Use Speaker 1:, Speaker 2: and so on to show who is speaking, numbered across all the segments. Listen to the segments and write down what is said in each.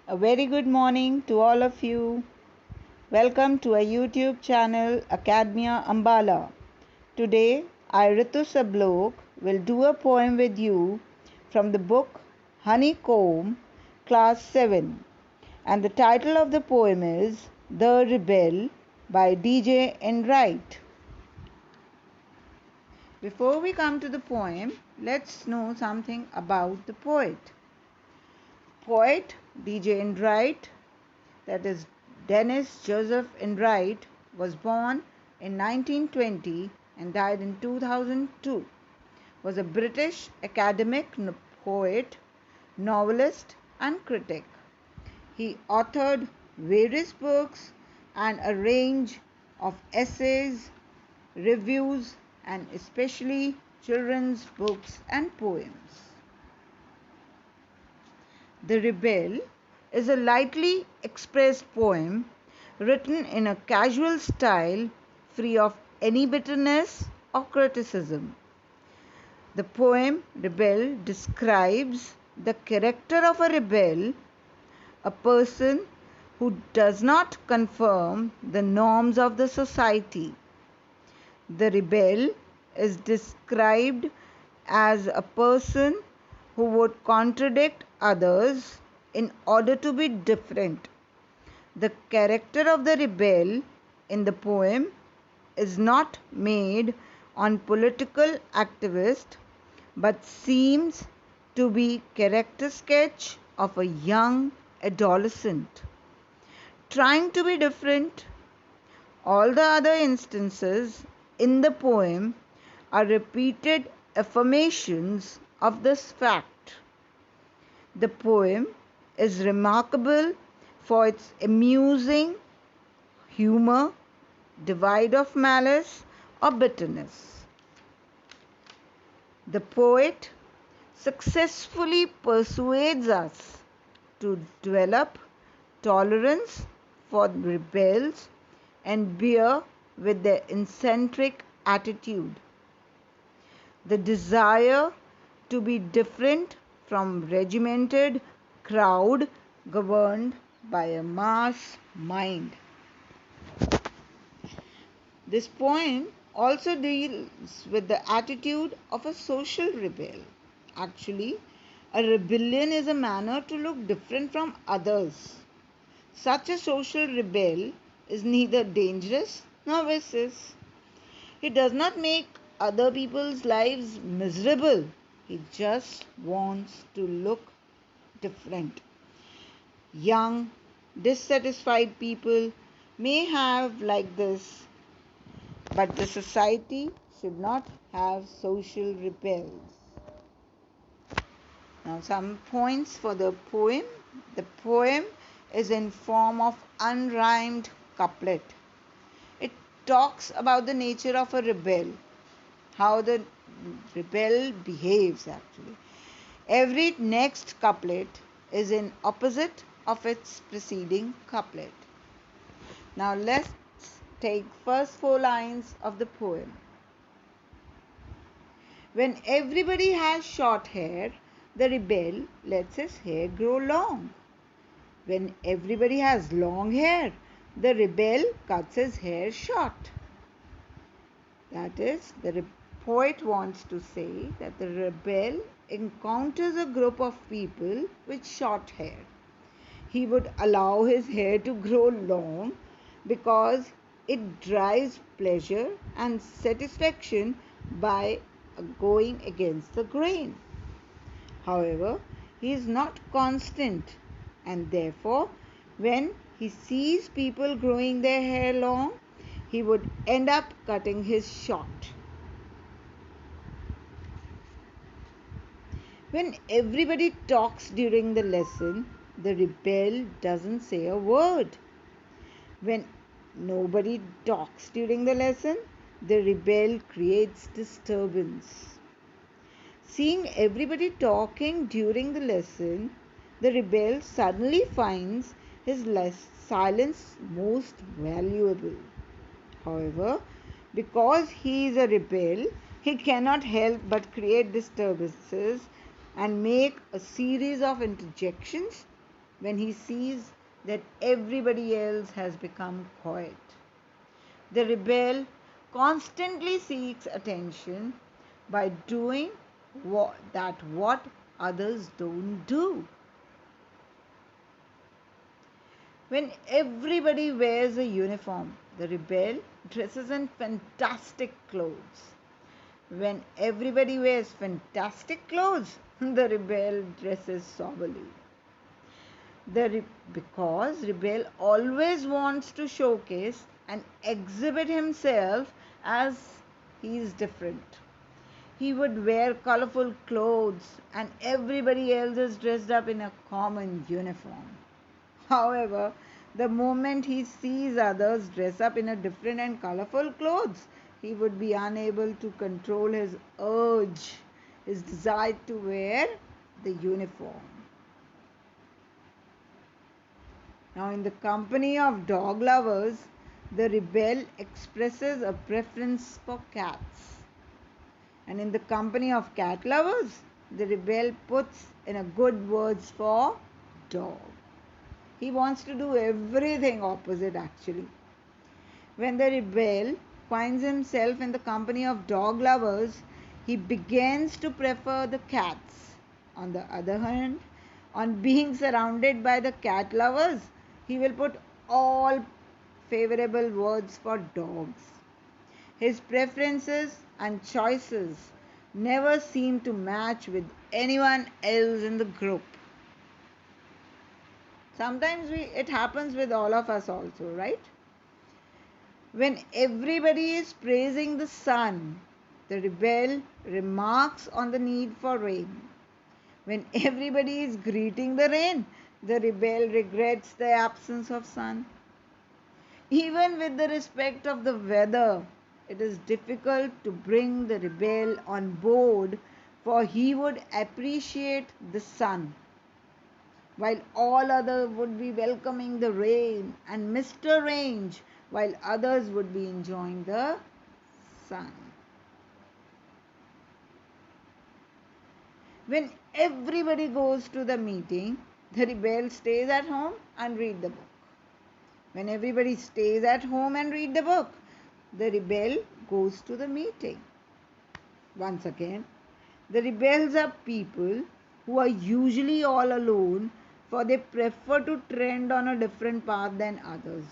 Speaker 1: A very good morning to all of you. Welcome to our YouTube channel Academia Ambala. Today, I Ritu Sablok will do a poem with you from the book Honeycomb, Class-VII, and the title of the poem is The Rebel by D.J. Enright. Before we come to the poem, let's know something about the poet. Poet D.J. Enright, that is Dennis Joseph Enright, was born in 1920 and died in 2002. Was a British academic poet, novelist and critic. He authored various books and a range of essays, reviews and especially children's books and poems. The Rebel is a lightly expressed poem written in a casual style free of any bitterness or criticism. The poem Rebel describes the character of a rebel, a person who does not conform the norms of the society. The rebel is described as a person who would contradict others in order to be different. The character of the rebel in the poem is not made on political activist but seems to be character sketch of a young adolescent trying to be different. All the other instances in the poem are repeated affirmations of this fact. The poem is remarkable for its amusing humor, devoid of malice or bitterness. The poet successfully persuades us to develop tolerance for rebels and bear with their eccentric attitude. The desire to be different from regimented crowd governed by a mass mind. This poem also deals with the attitude of a social rebel. Actually, a rebellion is a manner to look different from others. Such a social rebel is neither dangerous nor vicious. He does not make other people's lives miserable. He just wants to look different. Young, dissatisfied people may have like this, but the society should not have social rebels. Now some points for the poem. The poem is in form of unrhymed couplet. It talks about the nature of a rebel, how the rebel behaves actually. Every next couplet is in opposite of its preceding couplet. Now let's take first 4 lines of the poem. When everybody has short hair, the rebel lets his hair grow long. When everybody has long hair, the rebel cuts his hair short. That is, the poet wants to say that the rebel encounters a group of people with short hair. He would allow his hair to grow long because it drives pleasure and satisfaction by going against the grain. However, he is not constant, and therefore when he sees people growing their hair long, he would end up cutting his short. When everybody talks during the lesson, the rebel doesn't say a word. When nobody talks during the lesson, the rebel creates disturbance. Seeing everybody talking during the lesson, the rebel suddenly finds his silence most valuable. However, because he is a rebel, he cannot help but create disturbances and make a series of interjections when he sees that everybody else has become quiet. The rebel constantly seeks attention by doing what others don't do. When everybody wears a uniform, the rebel dresses in fantastic clothes. When everybody wears fantastic clothes, the rebel dresses soberly. Because rebel always wants to showcase and exhibit himself as he is different. He would wear colorful clothes and everybody else is dressed up in a common uniform. However, the moment he sees others dress up in a different and colorful clothes, he would be unable to control his urge, his desire to wear the uniform. Now, in the company of dog lovers, the rebel expresses a preference for cats. And in the company of cat lovers, the rebel puts in a good words for dog. He wants to do everything opposite actually. When the rebel finds himself in the company of dog lovers, he begins to prefer the cats. On the other hand, on being surrounded by the cat lovers, he will put all favorable words for dogs. His preferences and choices never seem to match with anyone else in the group. Sometimes it happens with all of us also, right? When everybody is praising the sun, the rebel remarks on the need for rain. When everybody is greeting the rain, the rebel regrets the absence of sun. Even with the respect of the weather, it is difficult to bring the rebel on board, for he would appreciate the sun, while all others would be welcoming the rain and Mr. Range, while others would be enjoying the sun. When everybody goes to the meeting, the rebel stays at home and read the book. When everybody stays at home and read the book, the rebel goes to the meeting. Once again, the rebels are people who are usually all alone, for they prefer to trend on a different path than others.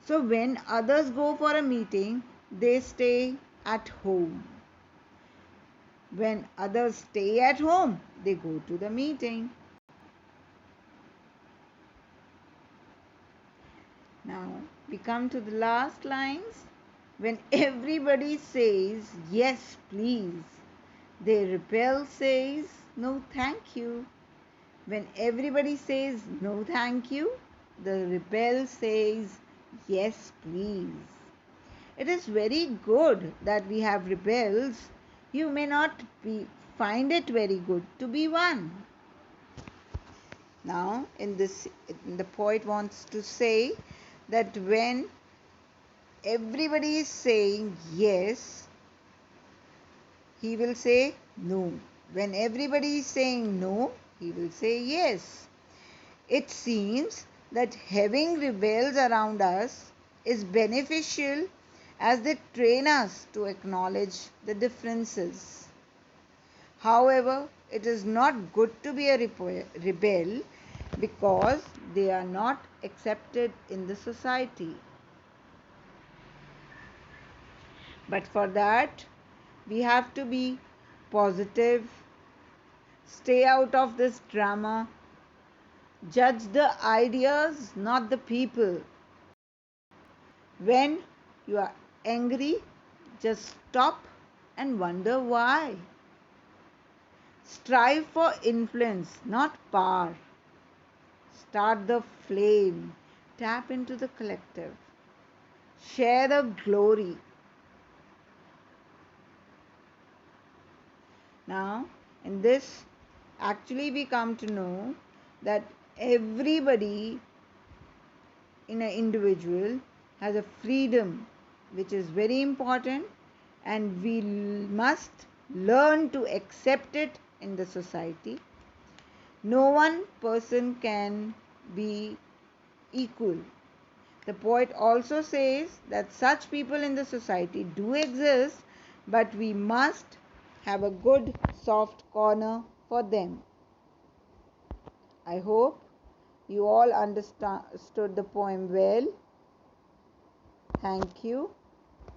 Speaker 1: So when others go for a meeting, they stay at home. When others stay at home, they go to the meeting. Now we come to the last lines. When everybody says yes please, the rebel says no thank you. When everybody says no thank you, the rebel says yes please. It is very good that we have rebels. You may not find it very good to be one. Now, the poet wants to say that when everybody is saying yes, he will say no. When everybody is saying no, he will say yes. It seems that having rebels around us is beneficial, as they train us to acknowledge the differences. However, it is not good to be a rebel because they are not accepted in the society. But for that, we have to be positive, stay out of this drama, judge the ideas, not the people. When you are angry, just stop and wonder why. Strive for influence, not power. Start the flame. Tap into the collective. Share the glory. Now, in this, actually, we come to know that everybody in an individual has a freedom which is very important, and we must learn to accept it in the society. No one person can be equal. The poet also says that such people in the society do exist, but we must have a good soft corner for them. I hope you all understood the poem well. Thank you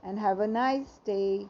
Speaker 1: and have a nice day.